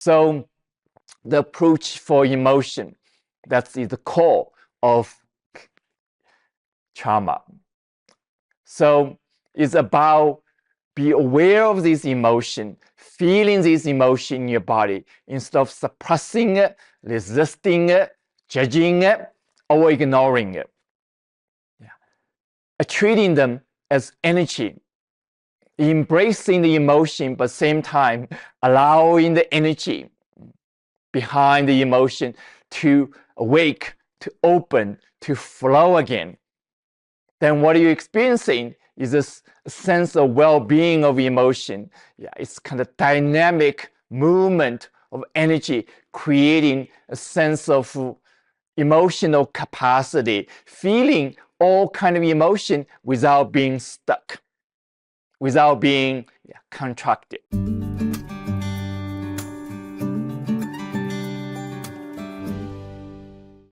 So the approach for emotion, that's the core of trauma. So it's about be aware of this emotion, feeling this emotion in your body instead of suppressing it, resisting it, judging it, or ignoring it. Treating them as energy, embracing the emotion, but same time allowing the energy behind the emotion to awake, to open, to flow again. Then what you're experiencing is this sense of well-being of emotion. It's kind of dynamic movement of energy, creating a sense of emotional capacity, feeling all kind of emotion without being stuck, without being contracted.